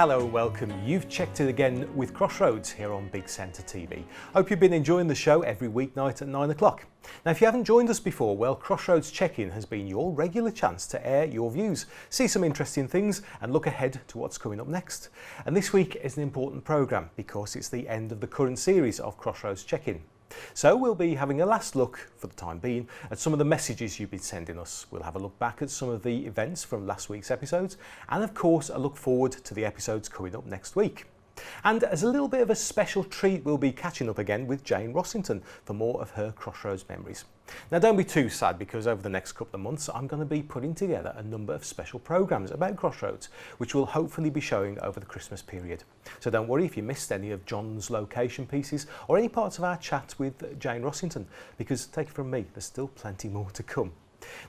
Hello and welcome. You've checked in again with Crossroads here on Big Centre TV. Hope you've been enjoying the show every weeknight at 9 o'clock. Now, if you haven't joined us before, well, Crossroads Check-in has been your regular chance to air your views, see some interesting things and look ahead to what's coming up next. And this week is an important programme because it's the end of the current series of Crossroads Check-in. So we'll be having a last look, for the time being, at some of the messages you've been sending us. We'll have a look back at some of the events from last week's episodes and of course a look forward to the episodes coming up next week. And as a little bit of a special treat, we'll be catching up again with Jane Rossington for more of her Crossroads memories. Now don't be too sad, because over the next couple of months I'm going to be putting together a number of special programmes about Crossroads which will hopefully be showing over the Christmas period. So don't worry if you missed any of John's location pieces or any parts of our chat with Jane Rossington, because take it from me, there's still plenty more to come.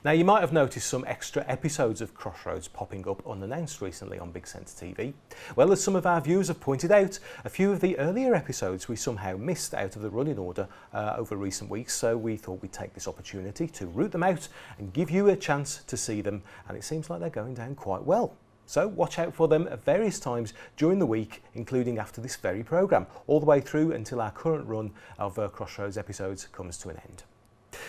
Now, you might have noticed some extra episodes of Crossroads popping up unannounced recently on Big Centre TV. Well, as some of our viewers have pointed out, a few of the earlier episodes we somehow missed out of the running order over recent weeks, so we thought we'd take this opportunity to root them out and give you a chance to see them, and it seems like they're going down quite well. So watch out for them at various times during the week, including after this very programme, all the way through until our current run of Crossroads episodes comes to an end.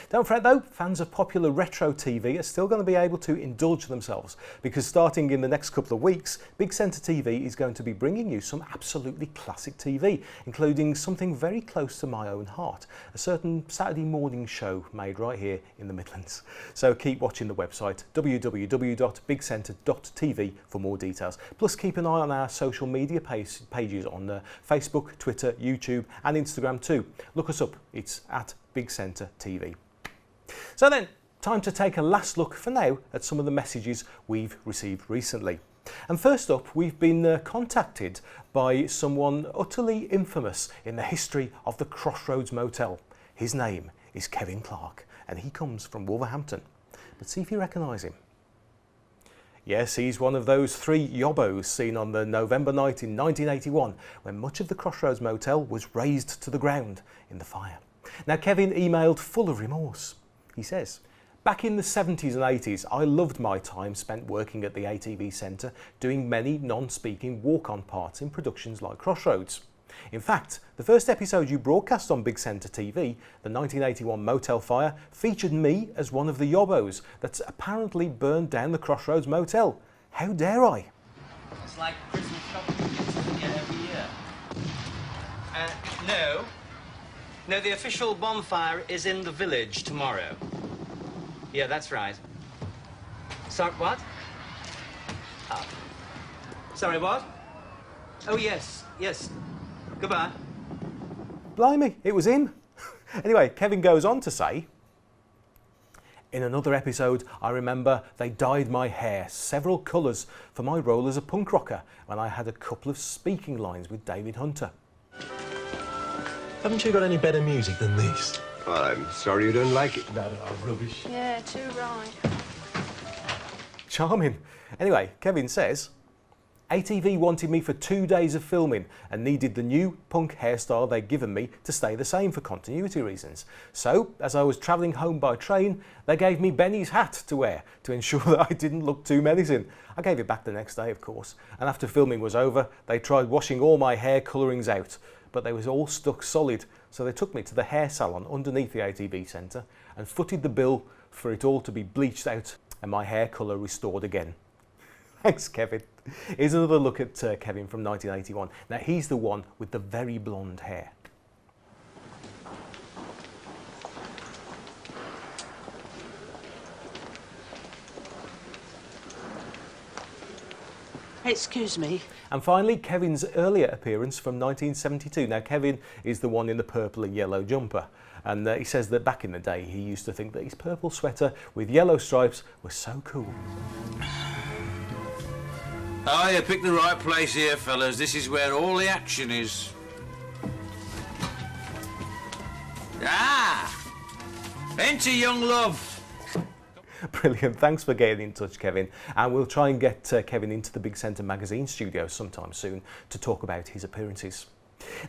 Don't fret though, fans of popular retro TV are still going to be able to indulge themselves, because starting in the next couple of weeks, Big Centre TV is going to be bringing you some absolutely classic TV, including something very close to my own heart, a certain Saturday morning show made right here in the Midlands. So keep watching the website www.bigcentre.tv for more details. Plus keep an eye on our social media pages on Facebook, Twitter, YouTube and Instagram too. Look us up, it's at Big Centre TV. So then, time to take a last look for now at some of the messages we've received recently. And first up, we've been contacted by someone utterly infamous in the history of the Crossroads Motel. His name is Kevin Clark and he comes from Wolverhampton. But see if you recognise him. Yes, he's one of those three yobbos seen on the November night in 1981 when much of the Crossroads Motel was razed to the ground in the fire. Now, Kevin emailed full of remorse. He says, "Back in the 70s and 80s, I loved my time spent working at the ATV Centre, doing many non-speaking walk-on parts in productions like Crossroads. In fact, the first episode you broadcast on Big Centre TV, the 1981 Motel Fire, featured me as one of the yobbos that apparently burned down the Crossroads Motel. How dare I?" It's like Christmas shopping we get every year. No, the official bonfire is in the village tomorrow. Yeah, that's right. Sorry, what? Oh. Sorry, what? Oh, yes. Goodbye. Blimey, it was him. Anyway, Kevin goes on to say, "In another episode, I remember they dyed my hair several colours for my role as a punk rocker when I had a couple of speaking lines with David Hunter." Haven't you got any better music than this? Well, I'm sorry you don't like it. No, rubbish. Yeah, too right. Charming. Anyway, Kevin says, "ATV wanted me for 2 days of filming and needed the new punk hairstyle they'd given me to stay the same for continuity reasons. So, as I was travelling home by train, they gave me Benny's hat to wear to ensure that I didn't look too menacing. I gave it back the next day, of course, and after filming was over, they tried washing all my hair colourings out, but they was all stuck solid, so they took me to the hair salon underneath the ATV Centre and footed the bill for it all to be bleached out and my hair colour restored again." Thanks, Kevin. Here's another look at Kevin from 1981. Now, he's the one with the very blonde hair. Excuse me. And finally, Kevin's earlier appearance from 1972. Now, Kevin is the one in the purple and yellow jumper. And he says that back in the day, he used to think that his purple sweater with yellow stripes was so cool. Oh, you picked the right place here, fellas. This is where all the action is. Ah! Enter young love. Brilliant. Thanks for getting in touch, Kevin. And we'll try and get Kevin into the Big Centre magazine studio sometime soon to talk about his appearances.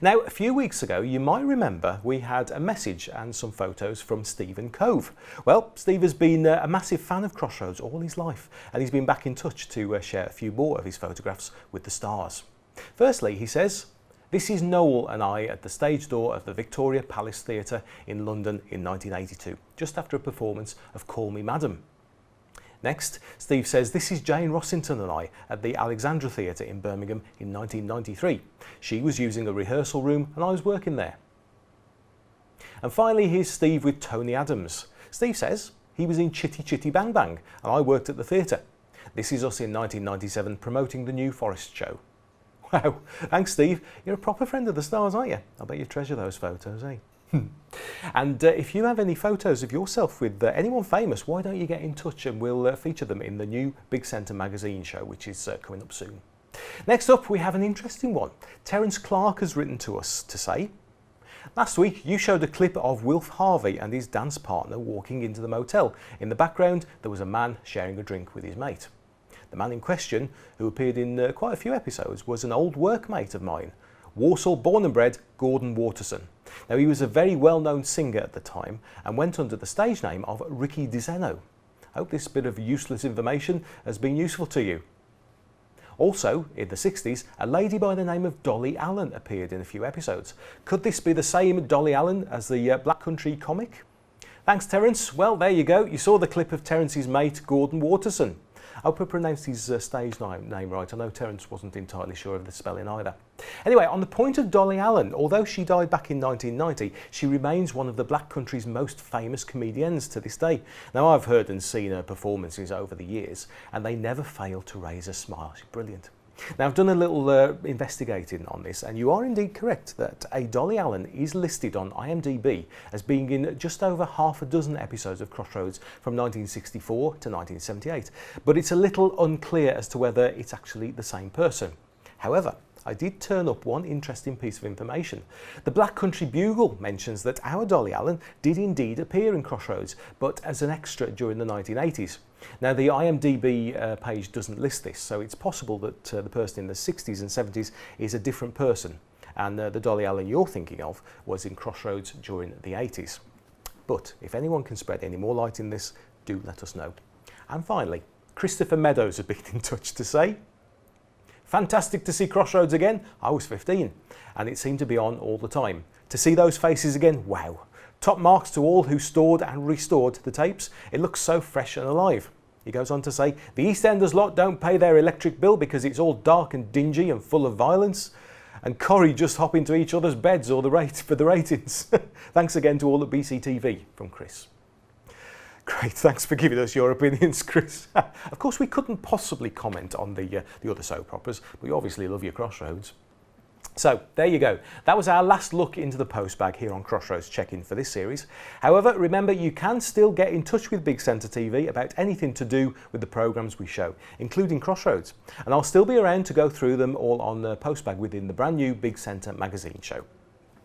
Now, a few weeks ago, you might remember we had a message and some photos from Steve in Cove. Well, Steve has been a massive fan of Crossroads all his life, and he's been back in touch to share a few more of his photographs with the stars. Firstly, he says, "This is Noel and I at the stage door of the Victoria Palace Theatre in London in 1982, just after a performance of Call Me Madam." Next, Steve says, "This is Jane Rossington and I at the Alexandra Theatre in Birmingham in 1993. She was using a rehearsal room and I was working there." And finally, here's Steve with Tony Adams. Steve says, "He was in Chitty Chitty Bang Bang and I worked at the theatre. This is us in 1997 promoting the New Forest show." Wow, thanks Steve. You're a proper friend of the stars, aren't you? I bet you treasure those photos, eh? And if you have any photos of yourself with anyone famous, why don't you get in touch and we'll feature them in the new Big Centre magazine show, which is coming up soon. Next up, we have an interesting one. Terence Clark has written to us to say, "Last week you showed a clip of Wilf Harvey and his dance partner walking into the motel. In the background, there was a man sharing a drink with his mate. The man in question, who appeared in quite a few episodes, was an old workmate of mine, Walsall born and bred Gordon Waterson. Now, he was a very well-known singer at the time and went under the stage name of Ricky DiZeno. I hope this bit of useless information has been useful to you." Also, in the 60s, a lady by the name of Dolly Allen appeared in a few episodes. Could this be the same Dolly Allen as the Black Country comic? Thanks, Terence. Well, there you go. You saw the clip of Terence's mate, Gordon Waterson. I hope I pronounced his stage name right. I know Terence wasn't entirely sure of the spelling either. Anyway, on the point of Dolly Allen, although she died back in 1990, she remains one of the Black Country's most famous comedians to this day. Now, I've heard and seen her performances over the years, and they never fail to raise a smile. She's brilliant. Now, I've done a little investigating on this, and you are indeed correct that a Dolly Allen is listed on IMDb as being in just over half a dozen episodes of Crossroads from 1964 to 1978, but it's a little unclear as to whether it's actually the same person. However, I did turn up one interesting piece of information. The Black Country Bugle mentions that our Dolly Allen did indeed appear in Crossroads, but as an extra during the 1980s. Now, the IMDb page doesn't list this, so it's possible that the person in the 60s and 70s is a different person, and the Dolly Allen you're thinking of was in Crossroads during the 80s. But if anyone can spread any more light in this, do let us know. And finally, Christopher Meadows has been in touch to say, "Fantastic to see Crossroads again. I was 15 and it seemed to be on all the time. To see those faces again, wow. Top marks to all who stored and restored the tapes. It looks so fresh and alive." He goes on to say, "The EastEnders lot don't pay their electric bill because it's all dark and dingy and full of violence. And Corrie just hop into each other's beds or for the ratings. Thanks again to all at BCTV," from Chris. Great, thanks for giving us your opinions, Chris. Of course, we couldn't possibly comment on the other soap operas, but we obviously love your Crossroads. So, there you go. That was our last look into the postbag here on Crossroads Check-in for this series. However, remember, you can still get in touch with Big Centre TV about anything to do with the programmes we show, including Crossroads. And I'll still be around to go through them all on the postbag within the brand new Big Centre magazine show.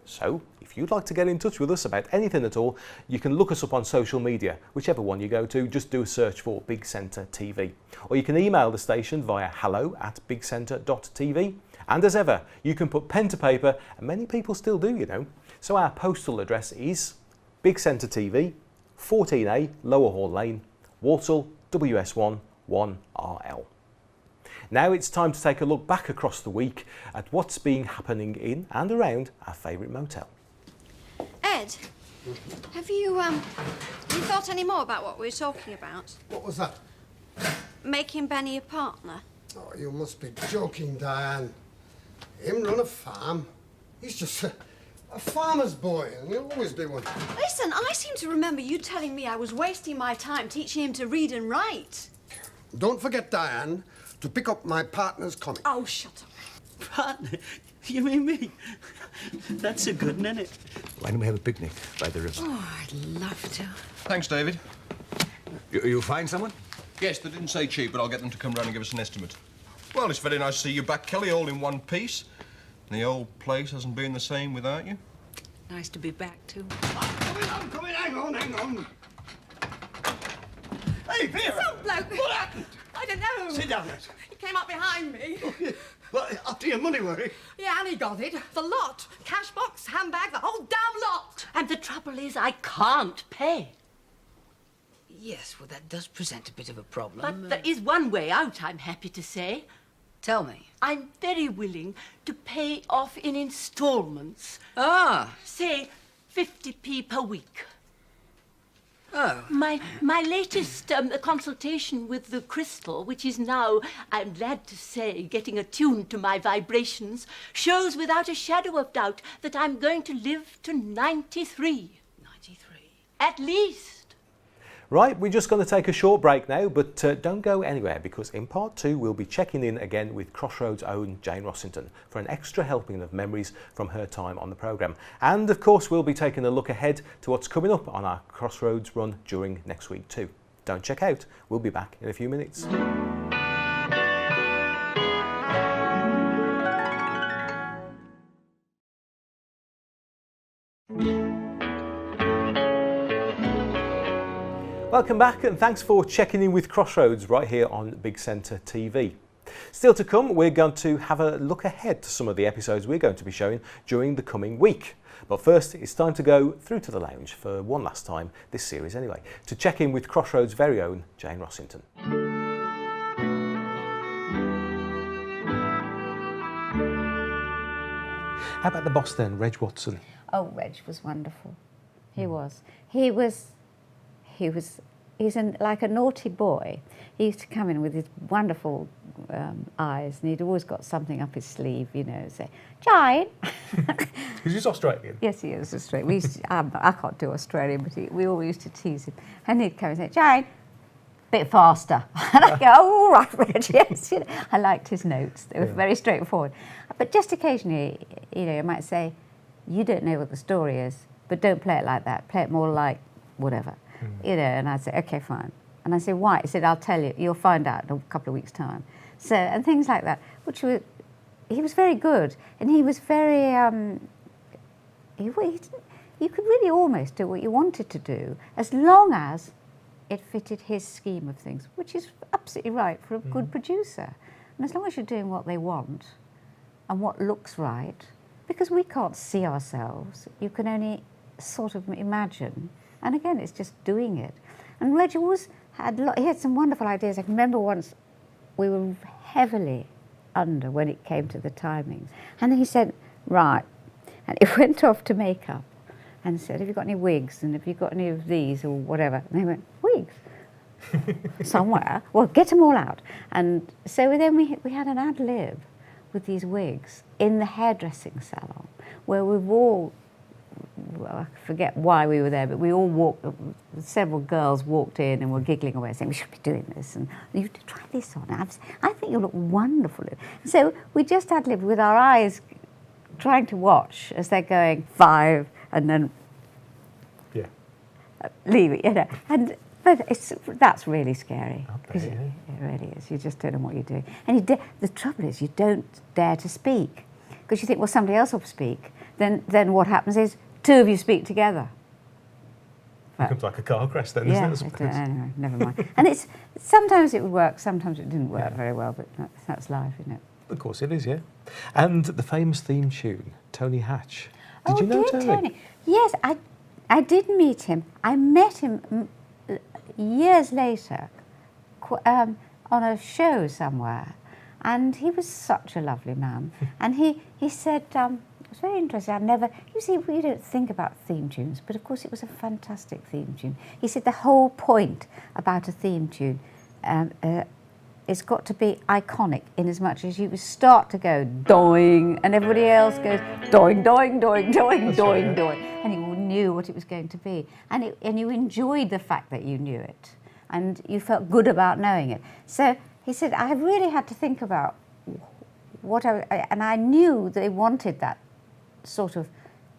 So, if you'd like to get in touch with us about anything at all, you can look us up on social media. Whichever one you go to, just do a search for Big Centre TV. Or you can email the station via hello@bigcentre.tv. And as ever, you can put pen to paper, and many people still do, you know. So our postal address is Big Centre TV, 14A, Lower Hall Lane, Walsall, WS1 1RL. Now it's time to take a look back across the week at what's been happening in and around our favourite motel. Ed, have you thought any more about what we were talking about? What was that? Making Benny a partner? Oh, you must be joking, Diane. Him run a farm? He's just a farmer's boy, and he'll always be one. Listen, I seem to remember you telling me I was wasting my time teaching him to read and write. Don't forget, Diane, to pick up my partner's comic. Oh, shut up. Partner? You mean me? That's a good one, isn't it? Why don't we have a picnic by the river? Oh, I'd love to. Thanks, David. You find someone? Yes, they didn't say cheap, but I'll get them to come round and give us an estimate. Well, it's very nice to see you back, Kelly, all in one piece. The old place hasn't been the same without you. Nice to be back, too. I'm coming, hang on. Hey, Vera! Some bloke. What happened? I don't know. Sit down, Ned. He came up behind me. Well, after your money, were he? Yeah, and he got it. The lot. Cash box, handbag, the whole damn lot. And the trouble is, I can't pay. Yes, well, that does present a bit of a problem. But there is one way out, I'm happy to say. Tell me. I'm very willing to pay off in instalments. Ah. Say 50p per week. Oh. My latest consultation with the crystal, which is now, I'm glad to say, getting attuned to my vibrations, shows without a shadow of doubt that I'm going to live to 93. 93? At least. Right, we're just going to take a short break now, but don't go anywhere, because in part 2 we'll be checking in again with Crossroads' own Jane Rossington for an extra helping of memories from her time on the programme. And of course we'll be taking a look ahead to what's coming up on our Crossroads run during next week too. Don't check out, we'll be back in a few minutes. Welcome back, and thanks for checking in with Crossroads right here on Big Centre TV. Still to come, we're going to have a look ahead to some of the episodes we're going to be showing during the coming week. But first, it's time to go through to the lounge for one last time, this series anyway, to check in with Crossroads' very own Jane Rossington. How about the boss then, Reg Watson? Oh, Reg was wonderful. He was. He's like a naughty boy. He used to come in with his wonderful eyes, and he'd always got something up his sleeve, you know, say, Jane. Because he's Australian. Yes, he is Australian. We used to, I can't do Australian, but we all used to tease him. And he'd come and say, Jane, bit faster. And I'd go, oh, all right, Reg, yes. You know, I liked his notes. They were very straightforward. But just occasionally, you know, you might say, you don't know what the story is, but don't play it like that. Play it more like whatever. You know, and I'd say, okay, fine. And I said, why? He said, I'll tell you, you'll find out in a couple of weeks' time. So, and things like that, which were, he was very good. And he was very, you could really almost do what you wanted to do, as long as it fitted his scheme of things, which is absolutely right for a good producer. And as long as you're doing what they want and what looks right, because we can't see ourselves, you can only sort of imagine. And again, it's just doing it. And Reg always he had some wonderful ideas. I can remember once we were heavily under when it came to the timings. And then he said, right. And he went off to makeup and said, have you got any wigs? And have you got any of these or whatever? And they went, wigs? Somewhere. Well, get them all out. And so then we had an ad lib with these wigs in the hairdressing salon where we've all, I forget why we were there, but we all walked, several girls walked in and were giggling away saying, we should be doing this, and you try this on, I think you'll look wonderful. So we just ad-libbed with our eyes trying to watch as they're going 5 and then leave it, you know. But that's really scary. Okay, it really is. You just don't know what you're doing. And the trouble is you don't dare to speak because you think, well, somebody else will speak. Then what happens is 2 of you speak together. It becomes like a car crash then, doesn't it? Anyway, never mind. And sometimes it would work, sometimes it didn't work very well, but that's life, isn't it? Of course it is, yeah. And the famous theme tune, Tony Hatch. Did you know Tony? Yes, I did meet him. I met him years later on a show somewhere, and he was such a lovely man. And he said, it was very interesting. You see, we don't think about theme tunes, but of course it was a fantastic theme tune. He said the whole point about a theme tune it's got to be iconic in as much as you start to go doing and everybody else goes doing, doing, doing, doing, doing, doing, and you knew what it was going to be. And you enjoyed the fact that you knew it and you felt good about knowing it. So he said, I really had to think about and I knew they wanted that sort of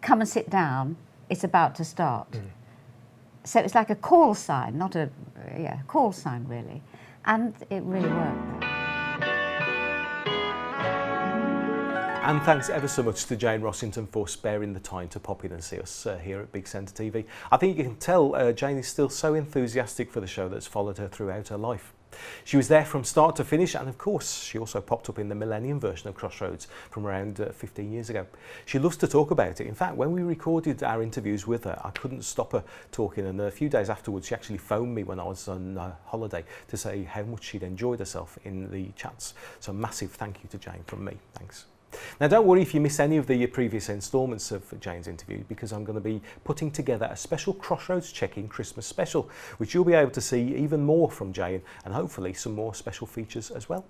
come and sit down, it's about to start. So it's like a call sign, not a call sign really. And it really worked. And thanks ever so much to Jane Rossington for sparing the time to pop in and see us here at Big Centre TV. I think you can tell Jane is still so enthusiastic for the show that's followed her throughout her life. She was there from start to finish, and of course she also popped up in the Millennium version of Crossroads from around 15 years ago. She loves to talk about it. In fact, when we recorded our interviews with her, I couldn't stop her talking, and a few days afterwards she actually phoned me when I was on holiday to say how much she'd enjoyed herself in the chats. So massive thank you to Jane from me. Thanks. Now don't worry if you miss any of the previous instalments of Jane's interview, because I'm going to be putting together a special Crossroads Check-in Christmas special, which you'll be able to see even more from Jane and hopefully some more special features as well.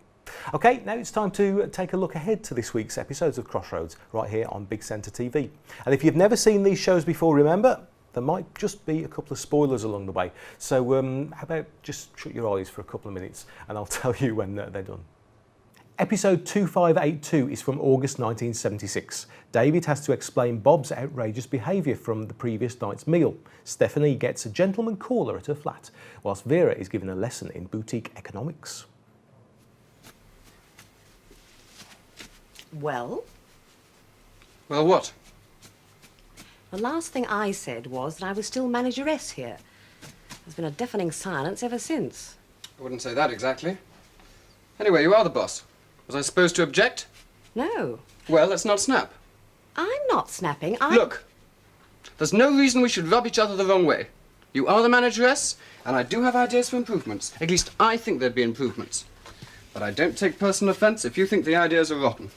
Okay, now it's time to take a look ahead to this week's episodes of Crossroads right here on Big Centre TV. And if you've never seen these shows before, remember, there might just be a couple of spoilers along the way. So how about just shut your eyes for a couple of minutes and I'll tell you when they're done. Episode 2582 is from August 1976. David has to explain Bob's outrageous behaviour from the previous night's meal. Stephanie gets a gentleman caller at her flat, whilst Vera is given a lesson in boutique economics. Well? Well, what? The last thing I said was that I was still manageress here. There's been a deafening silence ever since. I wouldn't say that exactly. Anyway, you are the boss. Was I supposed to object? No. Well, let's not snap. I'm not snapping. Look, there's no reason we should rub each other the wrong way. You are the manageress, and I do have ideas for improvements. At least I think there'd be improvements. But I don't take personal offence if you think the ideas are rotten.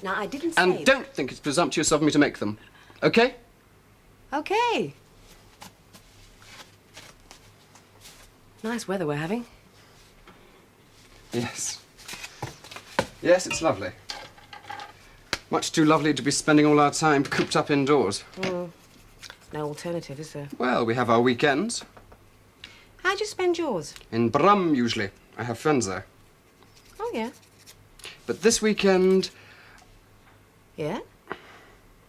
Now, I didn't say... And don't think it's presumptuous of me to make them. Okay? Okay. Nice weather we're having. Yes. Yes, it's lovely. Much too lovely to be spending all our time cooped up indoors. No alternative, is there? Well, we have our weekends. How'd you spend yours? In Brum, usually. I have friends there. Oh, yeah. But this weekend... Yeah?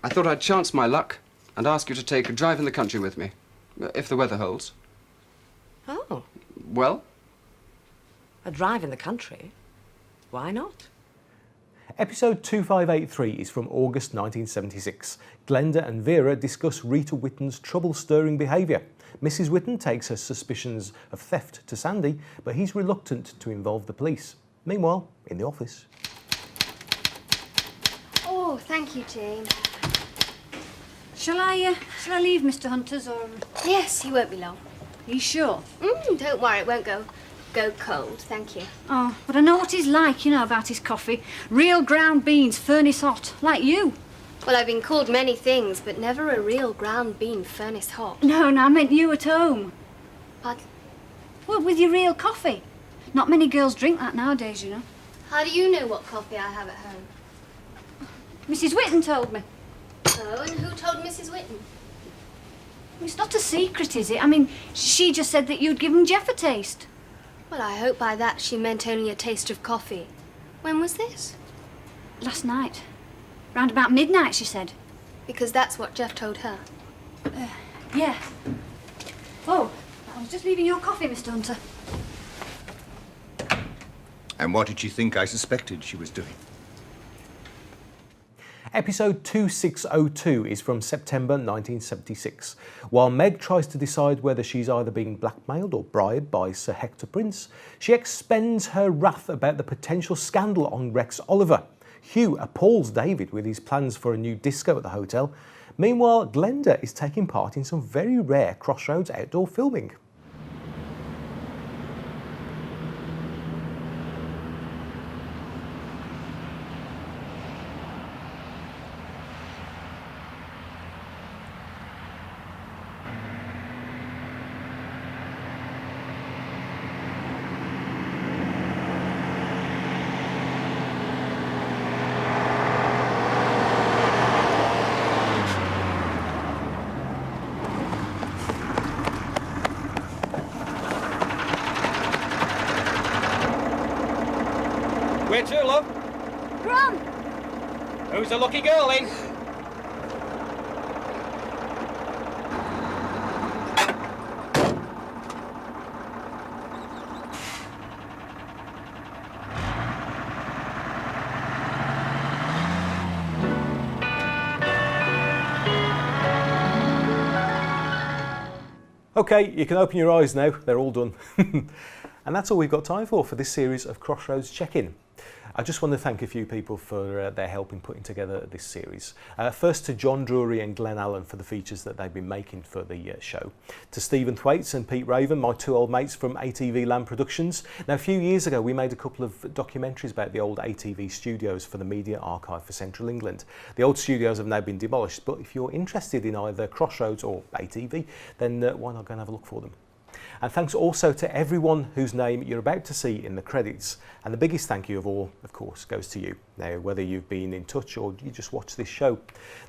I thought I'd chance my luck and ask you to take a drive in the country with me, if the weather holds. Oh. Well? A drive in the country? Why not? Episode 2583 is from August 1976. Glenda and Vera discuss Rita Whitten's trouble-stirring behaviour. Mrs. Whitten takes her suspicions of theft to Sandy, but he's reluctant to involve the police. Meanwhile, in the office. Oh, thank you, Jane. Shall I leave, Mr. Hunters, or...? Yes, he won't be long. Are you sure? Don't worry, it won't go cold, thank you. Oh, but I know what he's like, you know, about his coffee. Real ground beans, furnace hot, like you. Well, I've been called many things, but never a real ground bean furnace hot. No, I meant you at home. Pardon? Well, with your real coffee. Not many girls drink that nowadays, you know. How do you know what coffee I have at home? Mrs. Whitten told me. Oh, and who told Mrs. Whitten? It's not a secret, is it? I mean, she just said that you'd given Jeff a taste. Well, I hope by that she meant only a taste of coffee. When was this? Last night. Round about midnight, she said. Because that's what Jeff told her. Yeah. Oh, I was just leaving your coffee, Mr. Hunter. And what did she think I suspected she was doing? Episode 2602 is from September 1976. While Meg tries to decide whether she's either being blackmailed or bribed by Sir Hector Prince, she expends her wrath about the potential scandal on Rex Oliver. Hugh appalls David with his plans for a new disco at the hotel. Meanwhile, Glenda is taking part in some very rare Crossroads outdoor filming. Where to, love? Run! Who's the lucky girl in? Okay, you can open your eyes now, they're all done. And that's all we've got time for this series of Crossroads Check-in. I just want to thank a few people for their help in putting together this series. First to John Drury and Glenn Allen for the features that they've been making for the show. To Stephen Thwaites and Pete Raven, my two old mates from ATV Land Productions. Now, a few years ago we made a couple of documentaries about the old ATV studios for the Media Archive for Central England. The old studios have now been demolished, but if you're interested in either Crossroads or ATV, then why not go and have a look for them. And thanks also to everyone whose name you're about to see in the credits. And the biggest thank you of all, of course, goes to you. Now, whether you've been in touch or you just watch this show.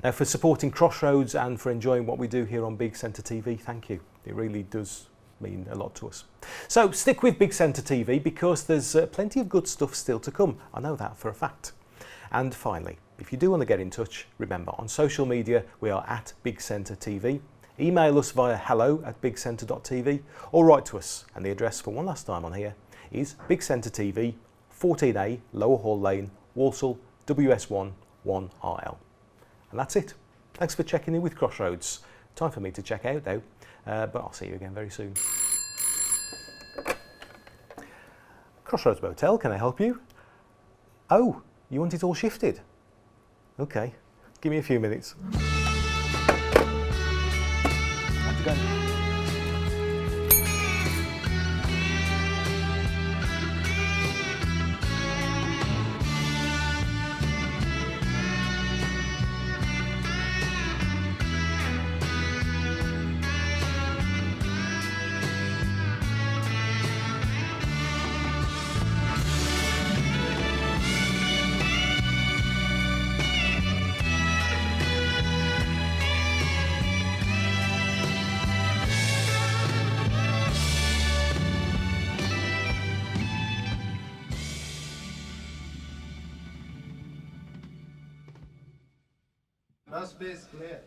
Now, for supporting Crossroads and for enjoying what we do here on Big Centre TV, thank you. It really does mean a lot to us. So stick with Big Centre TV because there's plenty of good stuff still to come. I know that for a fact. And finally, if you do want to get in touch, remember on social media we are at Big Centre TV. Email us via hello@bigcentre.tv or write to us, and the address for one last time on here is Big Centre TV, 14A Lower Hall Lane, Walsall, WS1 1RL. And that's it. Thanks for checking in with Crossroads. Time for me to check out though, but I'll see you again very soon. Crossroads Motel, can I help you? Oh, you want it all shifted? Okay, give me a few minutes. Last base clear.